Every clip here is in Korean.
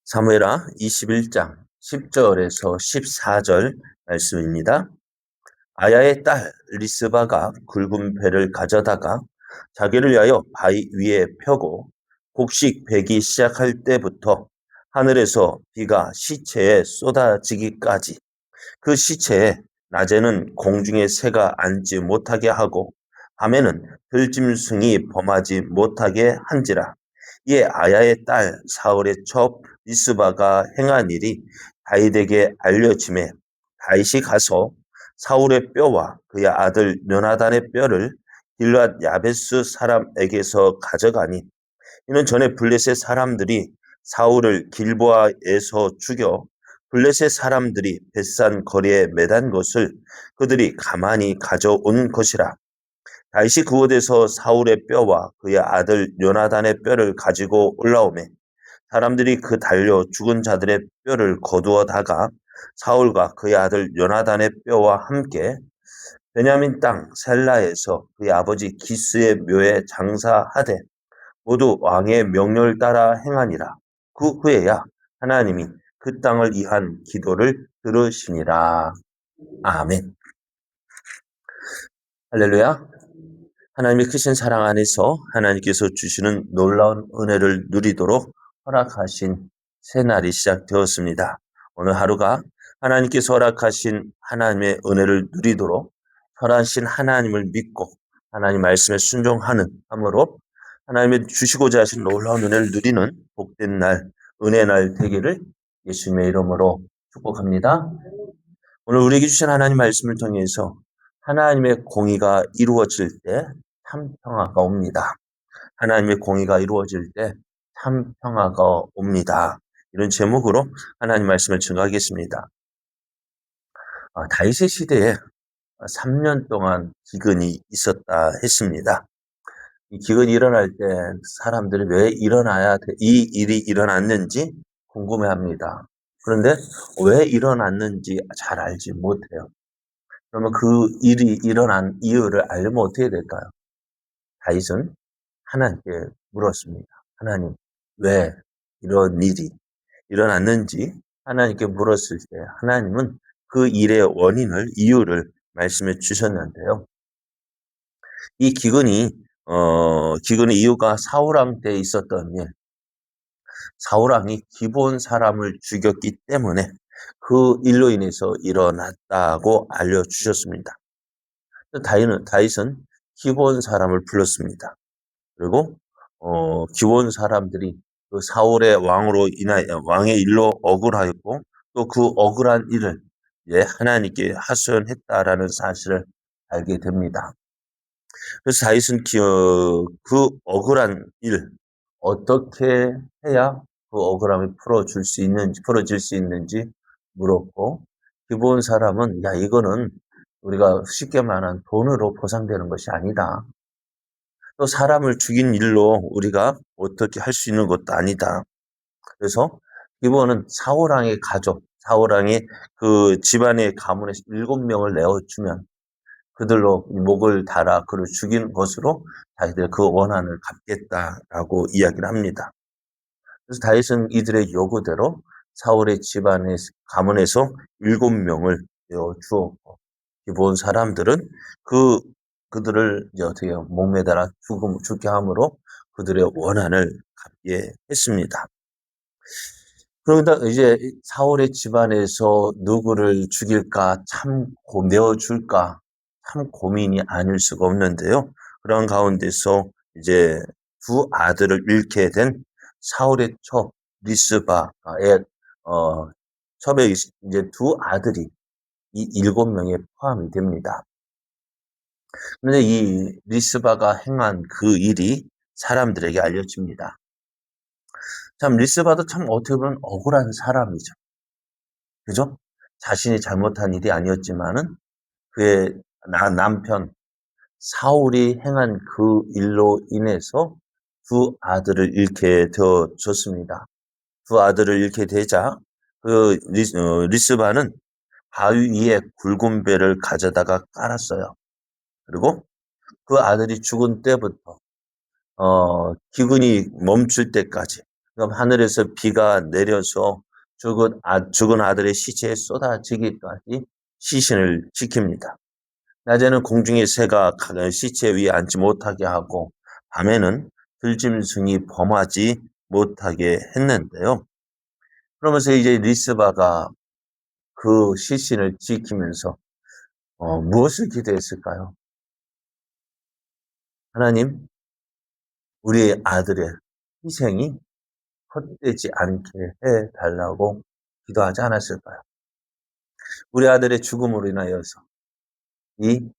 사무엘하 21장 10절에서 14절 말씀입니다. 아야의 딸 리스바가 굵은 배를 가져다가 자기를 위하여 바위 위에 펴고 곡식 배기 시작할 때부터 하늘에서 비가 시체에 쏟아지기까지 그 시체에 낮에는 공중의 새가 앉지 못하게 하고 밤에는 들짐승이 범하지 못하게 한지라. 이에 아야의 딸 사울의 첩 리스바가 행한 일이 다윗에게 알려짐에 다윗이 가서 사울의 뼈와 그의 아들 요나단의 뼈를 길앗 야베스 사람에게서 가져가니 이는 전에 블레셋 사람들이 사울을 길보아에서 죽여 블레셋 사람들이 벳산 거리에 매단 것을 그들이 가만히 가져온 것이라. 다윗이 그곳에서 사울의 뼈와 그의 아들 요나단의 뼈를 가지고 올라오매 사람들이 그 달려 죽은 자들의 뼈를 거두어다가 사울과 그의 아들 요나단의 뼈와 함께 베냐민 땅 셀라에서 그의 아버지 기스의 묘에 장사하되 모두 왕의 명령을 따라 행하니라. 그 후에야 하나님이 그 땅을 위한 기도를 들으시니라. 아멘. 할렐루야. 하나님의 크신 사랑 안에서 하나님께서 주시는 놀라운 은혜를 누리도록 허락하신 새날이 시작되었습니다. 오늘 하루가 하나님께서 허락하신 하나님의 은혜를 누리도록 선하신 하나님을 믿고 하나님 말씀에 순종하는 함으로 하나님의 주시고자 하신 놀라운 은혜를 누리는 복된 날, 은혜 날 되기를 예수님의 이름으로 축복합니다. 오늘 우리에게 주신 하나님 말씀을 통해서 하나님의 공의가 이루어질 때 참 평화가 옵니다. 하나님의 공의가 이루어질 때 참 평화가 옵니다. 이런 제목으로 하나님 말씀을 증거하겠습니다. 다윗의 시대에 3년 동안 기근이 있었다 했습니다. 이 기근이 일어날 때 사람들이 왜 이 일이 일어났는지 궁금해합니다. 그런데 왜 일어났는지 잘 알지 못해요. 그러면 그 일이 일어난 이유를 알려면 어떻게 될까요? 다윗은 하나님께 물었습니다. 하나님, 왜 이런 일이 일어났는지 하나님께 물었을 때 하나님은 그 일의 원인을, 이유를 말씀해 주셨는데요. 이 기근의 이유가 사울왕 때 있었던 일, 사울왕이 기브온 사람을 죽였기 때문에 그 일로 인해서 일어났다고 알려주셨습니다. 다윗은 기브온 사람을 불렀습니다. 그리고 기브온 사람들이 그 사울의 왕의 일로 억울하였고 또 그 억울한 일을 하나님께 하소연했다라는 사실을 알게 됩니다. 그래서 다윗은 그 억울한 일 어떻게 해야 그 억울함이 풀어질 수 있는지 물었고 기브온 사람은 이거는 우리가 쉽게 말하는 돈으로 보상되는 것이 아니다. 또 사람을 죽인 일로 우리가 어떻게 할 수 있는 것도 아니다. 그래서 기브온은 사울왕의 가족, 사울왕의 그 집안의 가문에서 7명을 내어주면 그들로 목을 달아 그를 죽인 것으로 자기들 그 원한을 갚겠다라고 이야기를 합니다. 그래서 다윗은 이들의 요구대로 사울의 집안의 가문에서 7명을 내어 주었고 기브온 사람들은 그들을 이제 어떻게 목매달아 죽게 함으로 그들의 원한을 갚게 했습니다. 그런데 이제 사울의 집안에서 누구를 죽일까 내어줄까 참 고민이 아닐 수가 없는데요. 그런 가운데서 이제 두 아들을 잃게 된 사울의 첩 리스바의 첩의 이제 두 아들이 이 7명에 포함이 됩니다. 그런데 이 리스바가 행한 그 일이 사람들에게 알려집니다. 참 리스바도 참 어떻게 보면 억울한 사람이죠. 그죠? 자신이 잘못한 일이 아니었지만은 그의 남편 사울이 행한 그 일로 인해서 두 아들을 잃게 되어졌습니다. 두 아들을 잃게 되자 그 리스바는 바위 위에 굵은 배를 가져다가 깔았어요. 그리고 그 아들이 죽은 때부터 기근이 멈출 때까지 그럼 하늘에서 비가 내려서 죽은 아들의 시체에 쏟아지기까지 시신을 지킵니다. 낮에는 공중의 새가 시체 위에 앉지 못하게 하고 밤에는 들짐승이 범하지 못하게 했는데요. 그러면서 이제 리스바가 그 시신을 지키면서 무엇을 기도했을까요? 하나님, 우리 아들의 희생이 헛되지 않게 해달라고 기도하지 않았을까요? 우리 아들의 죽음으로 인하여서 이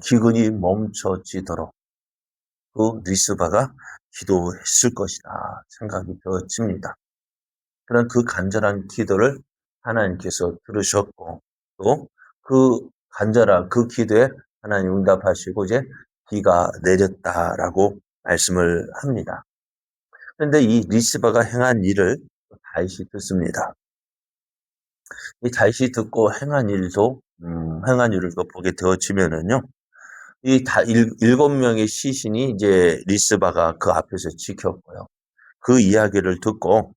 기근이 멈춰지도록 그 리스바가 기도했을 것이다 생각이 되어집니다. 그런 그 간절한 기도를 하나님께서 들으셨고 또 그 간절한 그 기도에 하나님 응답하시고 이제 비가 내렸다라고 말씀을 합니다. 그런데 이 리스바가 행한 일을 다윗이 듣습니다. 이 다윗이 듣고 행한 일을 또 보게 되어지면은요. 일곱 명의 시신이 이제 리스바가 그 앞에서 지켰고요. 그 이야기를 듣고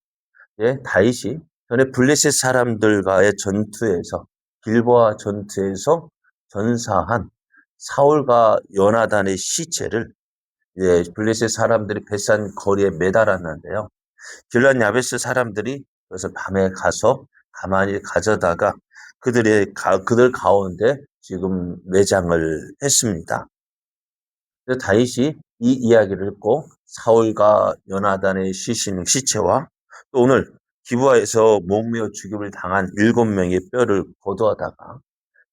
예, 다윗이 전에 블레셋 사람들과의 전투에서 길보아 전투에서 전사한 사울과 요나단의 시체를 예, 블레셋 사람들이 베산 거리에 매달았는데요. 길란 야베스 사람들이 그래서 밤에 가서 가만히 가져다가 그들 가운데 지금 매장을 했습니다. 그래서 다윗이 이 이야기를 듣고 사울과 요나단의 시체와 또 오늘 기브아에서 목매어 죽임을 당한 7명의 뼈를 거두어다가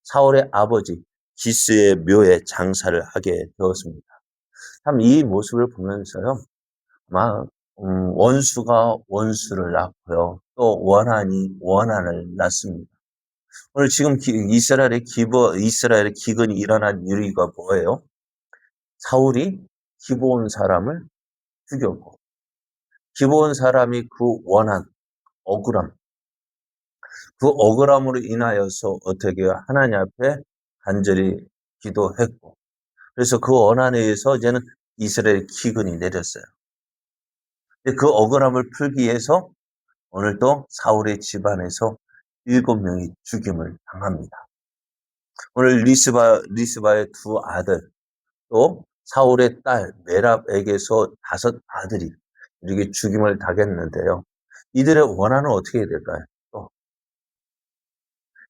사울의 아버지 기스의 묘에 장사를 하게 되었습니다. 참 이 모습을 보면서요. 막 원수가 원수를 낳고요. 또 원한이 원한을 낳습니다. 오늘 지금 이스라엘의 기근이 일어난 이유가 뭐예요? 사울이 기브온 사람을 죽였고 기브온 사람이 그 원한, 억울함, 그 억울함으로 인하여서 어떻게 하나님 앞에 간절히 기도했고 그래서 그 원한에 의해서 이제는 이스라엘 기근이 내렸어요. 그 억울함을 풀기 위해서 오늘 또 사울의 집안에서 7명이 죽임을 당합니다. 오늘 리스바의 두 아들, 또 사울의 딸 메랍에게서 5 아들이 이렇게 죽임을 당했는데요. 이들의 원한은 어떻게 해야 될까요? 또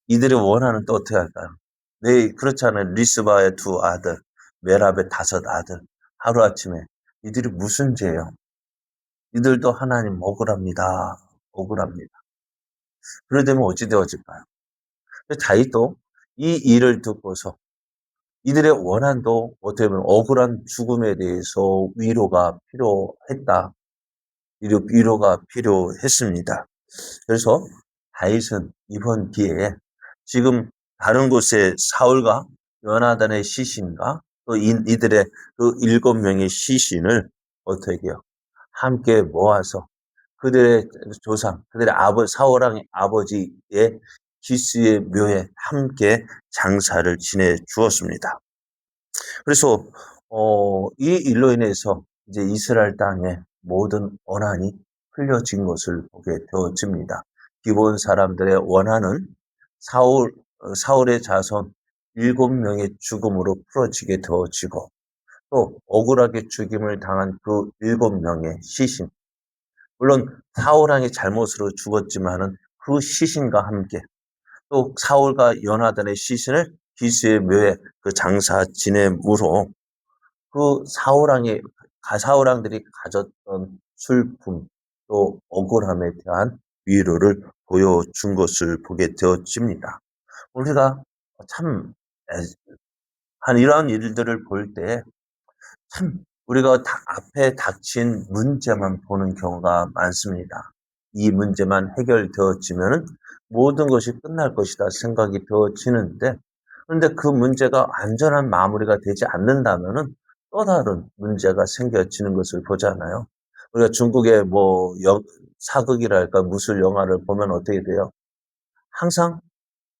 이들의 원한은 또 어떻게 할까요? 네, 그렇잖아요. 리스바의 두 아들, 메랍의 5 아들. 하루아침에 이들이 무슨 죄예요? 이들도 하나님 억울합니다. 억울합니다. 그러되면 어찌 되어질까요? 다윗도 이 일을 듣고서 이들의 원한도 어떻게 보면 억울한 죽음에 대해서 위로가 필요했다. 위로가 필요했습니다. 그래서 다윗은 이번 기회에 지금 다른 곳에 사울과 요나단의 시신과 또 이들의 그 7명의 시신을 어떻게 해요? 함께 모아서 그들의 조상, 그들의 사울 왕의 아버지의 기스의 묘에 함께 장사를 지내 주었습니다. 그래서 이 일로 인해서 이제 이스라엘 땅에 모든 원한이 흘려진 것을 보게 되어집니다. 기본 사람들의 원한은 사울의 자손 7명의 죽음으로 풀어지게 되어지고 또 억울하게 죽임을 당한 그 7명의 시신. 물론 사울 왕의 잘못으로 죽었지만은 그 시신과 함께 또 사울과 요나단의 시신을 기스의 묘에 그 장사 지냄으로 그 사울 왕들이 가졌던 슬픔 또 억울함에 대한 위로를 보여준 것을 보게 되어집니다. 우리가 참 한 이러한 일들을 볼 때 참 우리가 앞에 닥친 문제만 보는 경우가 많습니다. 이 문제만 해결되어지면은 모든 것이 끝날 것이다 생각이 되어지는데 그런데 그 문제가 안전한 마무리가 되지 않는다면은 또 다른 문제가 생겨지는 것을 보잖아요. 우리가 중국의 사극이랄까 무술 영화를 보면 어떻게 돼요? 항상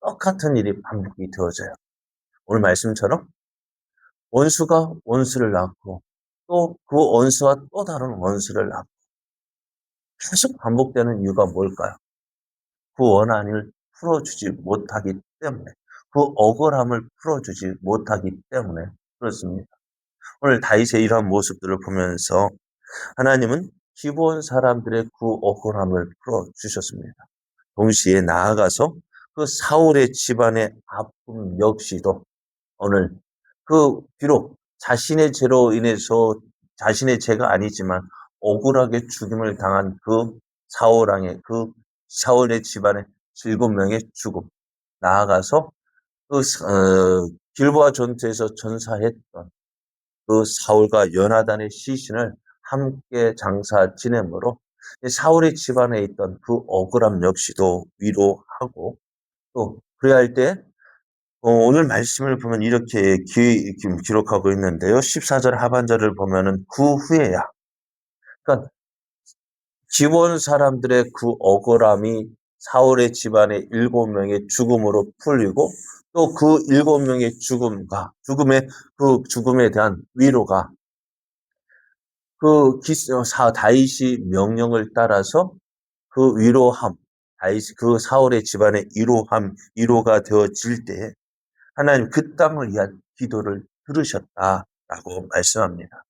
똑같은 일이 반복이 되어져요. 오늘 말씀처럼 원수가 원수를 낳고 또 그 원수와 또 다른 원수를 낳고 계속 반복되는 이유가 뭘까요? 그 원한을 풀어주지 못하기 때문에, 그 억울함을 풀어주지 못하기 때문에 그렇습니다. 오늘 다윗의 이러한 모습들을 보면서 하나님은 기브온 사람들의 그 억울함을 풀어주셨습니다. 동시에 나아가서 그 사울의 집안의 아픔 역시도 오늘 비록 자신의 죄로 인해서 자신의 죄가 아니지만 억울하게 죽임을 당한 사울의 집안의 7명의 죽음, 나아가서 길보아 전투에서 전사했던 그 사울과 요나단의 시신을 함께 장사 지내므로 사울의 집안에 있던 그 억울함 역시도 위로하고, 또 그래야 할 때 오늘 말씀을 보면 이렇게 기록하고 있는데요. 14절 하반절을 보면은 그 후에야, 그러니까 기본 사람들의 그 억울함이 사울의 집안의 7명의 죽음으로 풀리고, 또 그 7명의 죽음에 대한 위로가 다윗이 명령을 따라서 그 사울의 집안의 위로가 되어질 때 하나님 그 땅을 위한 기도를 들으셨다라고 말씀합니다.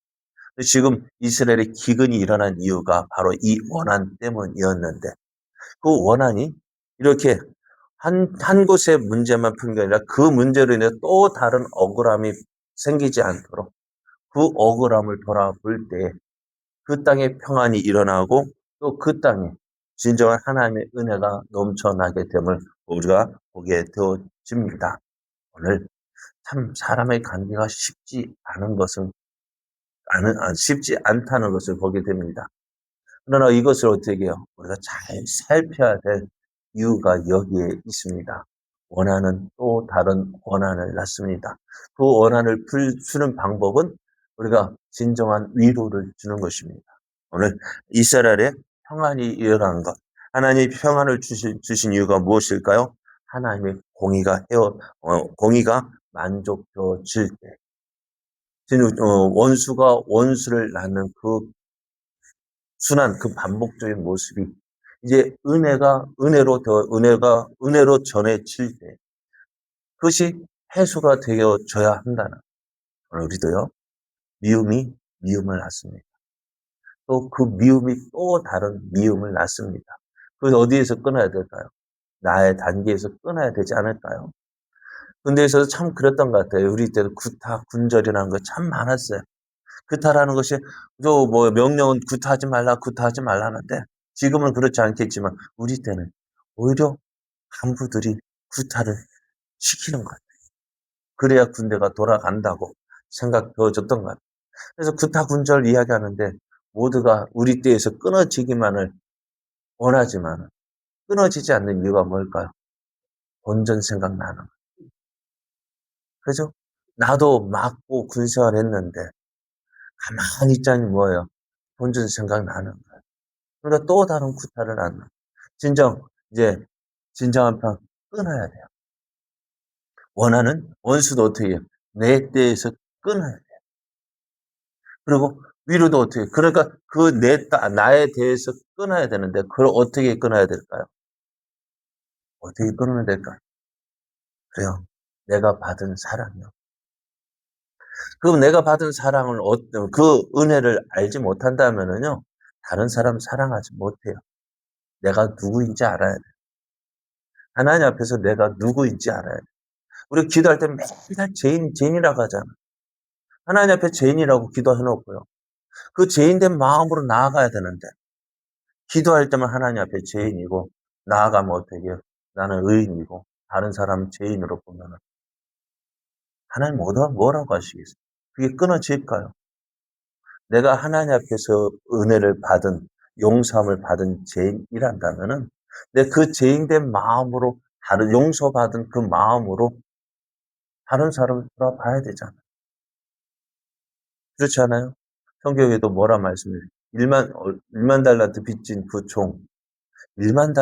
지금 이스라엘의 기근이 일어난 이유가 바로 이 원한 때문이었는데, 그 원한이 이렇게 한 곳의 문제만 푼 게 아니라 그 문제로 인해 또 다른 억울함이 생기지 않도록 그 억울함을 돌아볼 때 그 땅에 평안이 일어나고, 또 그 땅에 진정한 하나님의 은혜가 넘쳐나게 됨을 우리가 보게 되어집니다. 오늘 참 사람의 관계가 쉽지 않다는 것을 보게 됩니다. 그러나 이것을 어떻게 해요? 우리가 잘 살펴야 될 이유가 여기에 있습니다. 원한은 또 다른 원한을 낳습니다. 그 원한을 푸는 방법은 우리가 진정한 위로를 주는 것입니다. 오늘 이스라엘에 평안이 일어난 것, 하나님이 평안을 주신 이유가 무엇일까요? 하나님의 공의가 만족되어질 때, 원수가 원수를 낳는 그 순환, 그 반복적인 모습이 이제 은혜로 전해질 때, 그것이 해소가 되어져야 한다는, 오늘 우리도요, 미움을 낳습니다. 또 그 미움이 또 다른 미움을 낳습니다. 그건 어디에서 끊어야 될까요? 나의 단계에서 끊어야 되지 않을까요? 근데에서 참 그랬던 것 같아요. 우리 때는 구타, 군절이라는 거 참 많았어요. 구타라는 것이 명령은 구타하지 말라는데, 지금은 그렇지 않겠지만 우리 때는 오히려 간부들이 구타를 시키는 것 같아요. 그래야 군대가 돌아간다고 생각되어졌던 것 같아요. 그래서 구타 군절 이야기하는데 모두가 우리 때에서 끊어지기만을 원하지만 끊어지지 않는 이유가 뭘까요? 본전 생각나는 거예요. 그죠? 나도 맞고 군생활 했는데 가만히 있자니 뭐예요? 본전 생각나는 거예요. 그러니까 또 다른 구타를 하는 거예요. 이제 진정한 평 끊어야 돼요. 원수도 어떻게 해요? 내 때에서 끊어야 돼요. 그리고 위로도 어떻게 해요? 그러니까 나에 대해서 끊어야 되는데, 그걸 어떻게 끊어야 될까요? 어떻게 끊으면 될까요? 그래요. 내가 받은 사랑이요. 그럼 내가 받은 그 은혜를 알지 못한다면은요, 다른 사람 사랑하지 못해요. 내가 누구인지 알아야 돼요. 하나님 앞에서 내가 누구인지 알아야 돼요. 우리 기도할 때 맨날 죄인이라고 하잖아. 하나님 앞에 죄인이라고 기도해놓고요, 그 죄인된 마음으로 나아가야 되는데, 기도할 때만 하나님 앞에 죄인이고, 나아가면 어떻게 해요? 나는 의인이고 다른 사람은 죄인으로 보면 하나님 뭐라고 하시겠어요? 그게 끊어질까요? 내가 하나님 앞에서 용서함을 받은 죄인이란다면은, 내 그 죄인된 마음으로, 용서받은 그 마음으로 다른 사람을 돌아봐야 되잖아요. 그렇지 않아요? 성경에도 뭐라 말씀해요? 1만 달란트 빚진 그 종, 1만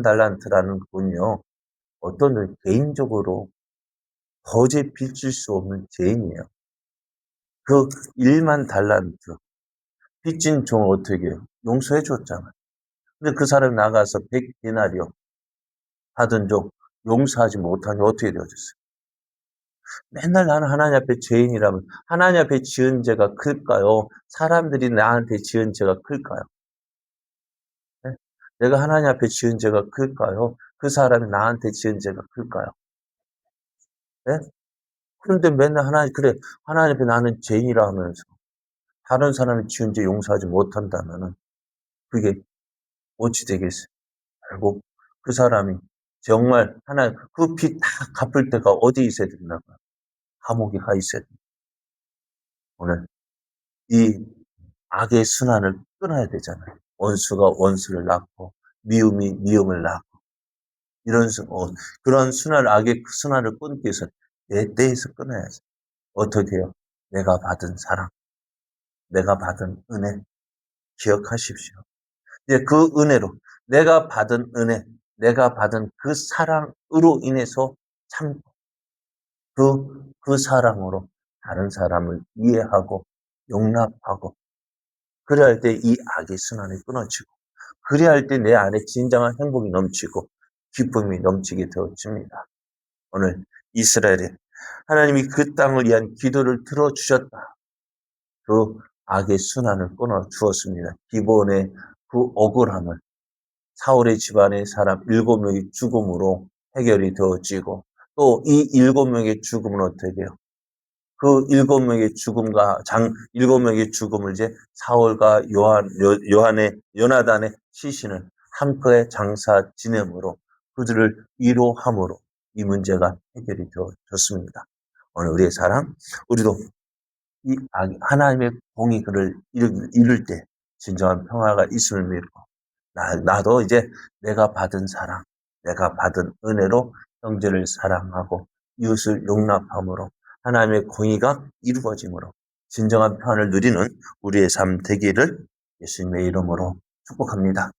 달란트라는 분이요, 개인적으로 거짓 빚질 수 없는 죄인이에요. 그 1만 달란트 빚진 종을 어떻게 해요? 용서해 줬잖아. 근데 그 사람이 나가서 100데나리오 받은 적 용서하지 못하니 어떻게 되어졌어요? 맨날 나는 하나님 앞에 죄인이라면 하나님 앞에 지은 죄가 클까요? 사람들이 나한테 지은 죄가 클까요? 네? 내가 하나님 앞에 지은 죄가 클까요? 그 사람이 나한테 지은 죄가 클까요? 네? 그런데 맨날 그래, 하나님 앞에 나는 죄인이라 하면서 다른 사람이 지은 죄 용서하지 못한다면은 그게 어찌 되겠어요? 결국 그 사람이 정말 그 빚 다 갚을 때가 어디 있어야 된다고요? 감옥에 가 있어야 됩니다. 오늘 이 악의 순환을 끊어야 되잖아요. 원수가 원수를 낳고 미움이 미움을 낳고 이런 그런 악의 순환을 끊기 위해서 내 때에서 끊어야지. 어떻게 해요? 내가 받은 사랑, 내가 받은 은혜 기억하십시오. 이제 그 은혜로 내가 받은 은혜, 내가 받은 그 사랑으로 인해서 참 그 사랑으로 다른 사람을 이해하고 용납하고 그래야 할 때 이 악의 순환이 끊어지고 그래야 할 때 내 안에 진정한 행복이 넘치고 기쁨이 넘치게 되어집니다. 오늘 이스라엘에 하나님이 그 땅을 위한 기도를 들어주셨다. 그 악의 순환을 끊어 주었습니다. 기본의 그 억울함을 사울의 집안의 사람 7명의 죽음으로 해결이 되어지고 또 이 7명의 죽음은 어떻게 해요? 그 7명의 죽음과 7명의 죽음을 이제 사울과 요나단의 시신을 함께 장사 지냄으로 그들을 위로함으로 이 문제가 해결이 되어졌습니다. 오늘 우리의 사랑, 우리도 하나님의 공의 그를 이룰 때 진정한 평화가 있음을 믿고 나도 이제 내가 받은 사랑, 내가 받은 은혜로 형제를 사랑하고 이웃을 용납함으로 하나님의 공의가 이루어짐으로 진정한 평안을 누리는 우리의 삶 되기를 예수님의 이름으로 축복합니다.